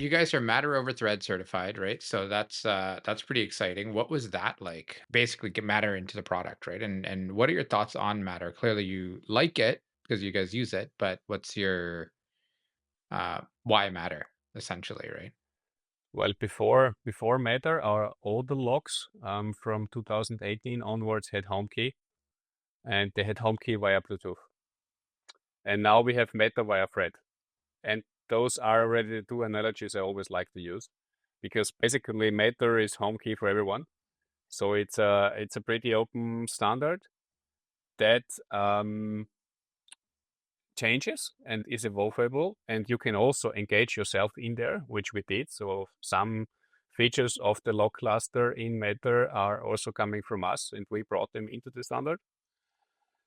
you guys are Matter over Thread certified, right? So that's pretty exciting. What was that like? Basically, get Matter into the product, right? And what are your thoughts on Matter? Clearly, you like it because you guys use it, but what's your why Matter essentially, right? Well, before Matter, our older logs from 2018 onwards had HomeKey, and they had HomeKey via Bluetooth. And now we have Matter via Thread. And those are already the two analogies I always like to use, because basically Matter is HomeKey for everyone. So it's a pretty open standard that changes and is evolvable, and you can also engage yourself in there, which we did. So some features of the log cluster in Matter are also coming from us, and we brought them into the standard.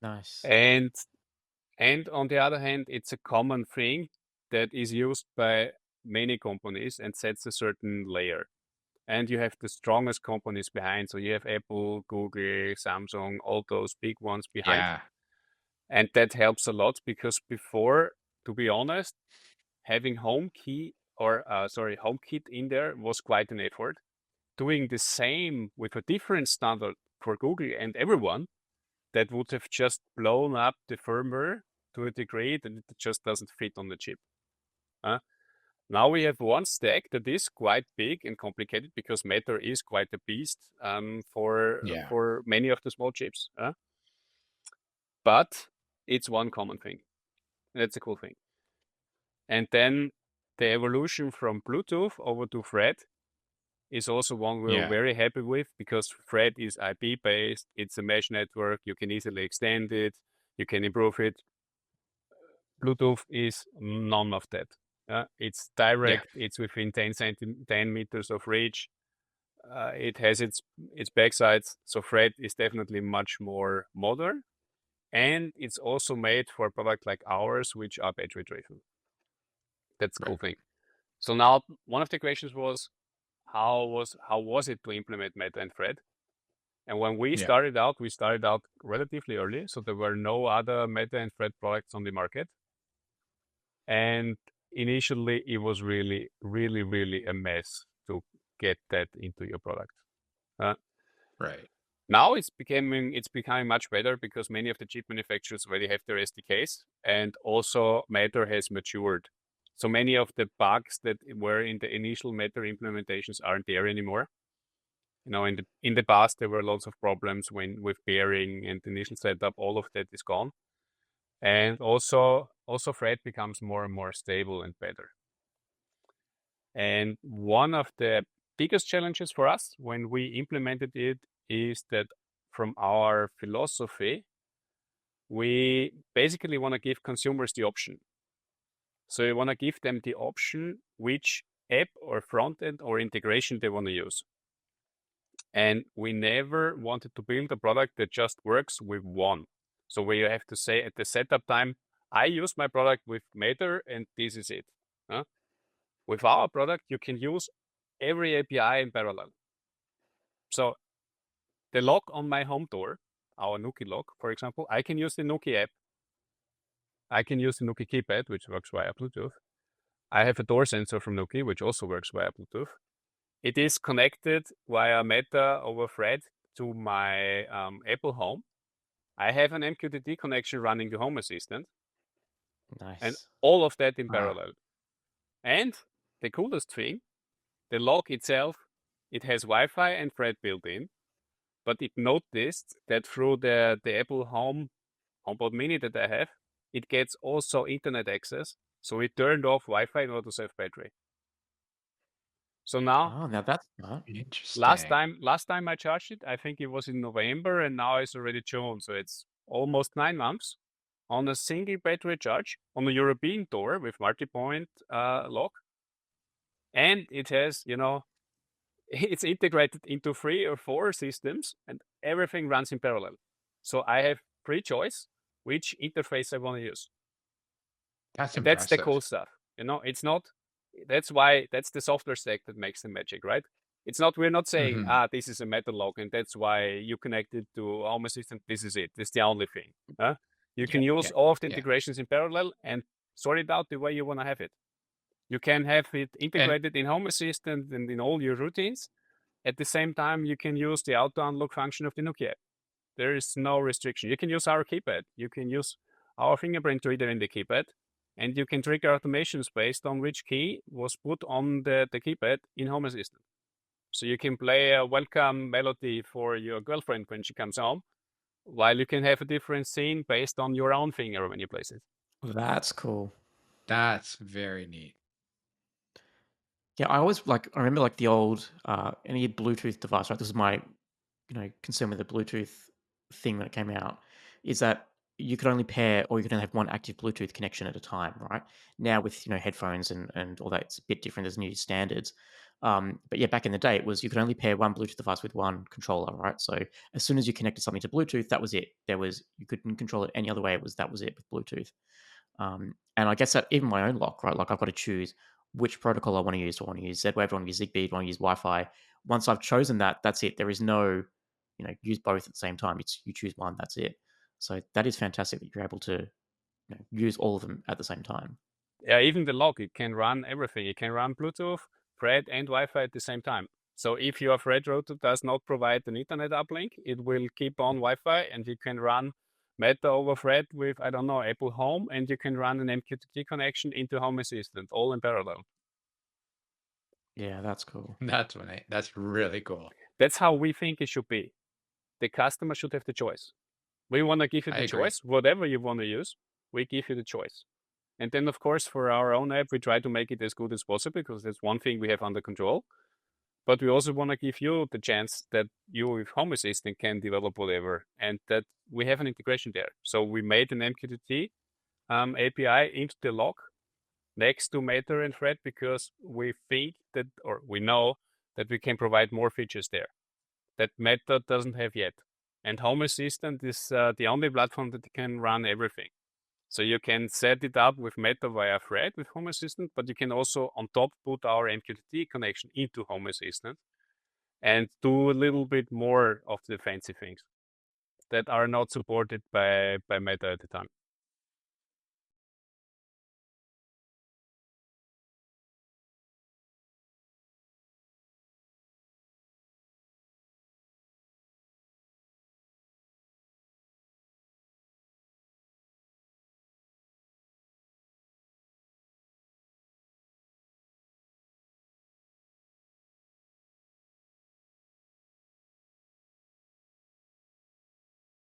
Nice. And on the other hand, it's a common thing that is used by many companies and sets a certain layer. And you have the strongest companies behind. So you have Apple, Google, Samsung, all those big ones behind. Yeah. And that helps a lot because before, to be honest, having HomeKit in there was quite an effort. Doing the same with a different standard for Google and everyone, that would have just blown up the firmware to a degree that it just doesn't fit on the chip. Now we have one stack that is quite big and complicated because Matter is quite a beast Yeah. for many of the small chips. But it's one common thing. That's a cool thing. And then the evolution from Bluetooth over to Thread is also one we're Yeah. very happy with because Thread is IP based. It's a mesh network. You can easily extend it. You can improve it. Bluetooth is none of that. It's Yeah. direct. It's within 10 meters of reach. It has its backsides. So Thread is definitely much more modern. And it's also made for a product like ours, which are battery driven. That's a cool Right. thing. So now one of the questions was, how was it to implement Meta and Thread? And when we Yeah. started out relatively early, so there were no other Meta and Thread products on the market. And initially, it was really, really, really a mess to get that into your product. Right. Now it's becoming much better because many of the chip manufacturers already have their SDKs, and also Matter has matured. So many of the bugs that were in the initial Matter implementations aren't there anymore. In the past there were lots of problems with pairing and the initial setup. All of that is gone, and also Thread becomes more and more stable and better. And one of the biggest challenges for us when we implemented it is that from our philosophy, we basically want to give consumers the option. So we want to give them the option which app or front end or integration they want to use. And we never wanted to build a product that just works with one. So where you have to say at the setup time, I use my product with Matter and this is it. With our product, you can use every API in parallel. So the lock on my home door, our Nuki lock, for example, I can use the Nuki app. I can use the Nuki keypad, which works via Bluetooth. I have a door sensor from Nuki, which also works via Bluetooth. It is connected via Meta over Thread to my Apple Home. I have an MQTT connection running the Home Assistant, and Nice. all of that in Wow. parallel. And the coolest thing, the lock itself, it has Wi-Fi and Thread built in, but it noticed that through the Apple HomePod Mini that I have, it gets also internet access. So it turned off Wi-Fi in order to save battery. So now, Oh, now that's fun. Interesting. last time I charged it, I think it was in November, and now it's already June, so it's almost 9 months on a single battery charge on a European door with multi-point lock, and it has, it's integrated into 3 or 4 systems, and everything runs in parallel. So I have free choice which interface I want to use. That's And that's the impressive. cool stuff. It's not, that's the software stack that makes the magic, right? We're not saying, Hmm. this is a metal log and that's why you connect it to Home Assistant. This is it. This is the only thing. You Yeah. can use Yeah. all of the Yeah. integrations in parallel and sort it out the way you want to have it. You can have it integrated in Home Assistant and in all your routines. At the same time, you can use the auto unlock function of the Nuki app. There is no restriction. You can use our keypad. You can use our fingerprint reader in the keypad, and you can trigger automations based on which key was put on the keypad in Home Assistant. So you can play a welcome melody for your girlfriend when she comes home, while you can have a different scene based on your own finger when you place it. That's cool. That's very neat. Yeah, I remember like the old any Bluetooth device, right? This is my concern with the Bluetooth thing when it came out, is that you could only pair or you could only have one active Bluetooth connection at a time, right? Now with headphones and all that, it's a bit different. There's new standards. But yeah, back in the day, it was you could only pair one Bluetooth device with one controller, right? So as soon as you connected something to Bluetooth, that was it. You couldn't control it any other way. That was it with Bluetooth. And I guess that even my own lock, right? Like I've got to choose which protocol I want to use. Do I want to use Z-Wave? Do I want to use Zigbee? Do I want to use Wi-Fi? Once I've chosen that, that's it. There is no, use both at the same time. It's you choose one, that's it. So that is fantastic that you're able to use all of them at the same time. Yeah, even the lock, it can run everything. It can run Bluetooth, Thread, and Wi-Fi at the same time. So if your Thread router does not provide an Ethernet uplink, it will keep on Wi-Fi, and you can run Meta over Thread with, I don't know, Apple Home, and you can run an MQTT connection into Home Assistant, all in parallel. Yeah, that's cool. That's really cool. That's how we think it should be. The customer should have the choice. We want to give you I the agree. choice, whatever you want to use, we give you the choice. And then, of course, for our own app, we try to make it as good as possible because that's one thing we have under control. But we also want to give you the chance that you with Home Assistant can develop whatever, and that we have an integration there. So we made an MQTT API into the lock next to Matter and Thread because we think that, or we know that we can provide more features there that Meta doesn't have yet. And Home Assistant is the only platform that can run everything. So you can set it up with Meta via Thread with Home Assistant, but you can also on top put our MQTT connection into Home Assistant and do a little bit more of the fancy things that are not supported by Meta at the time.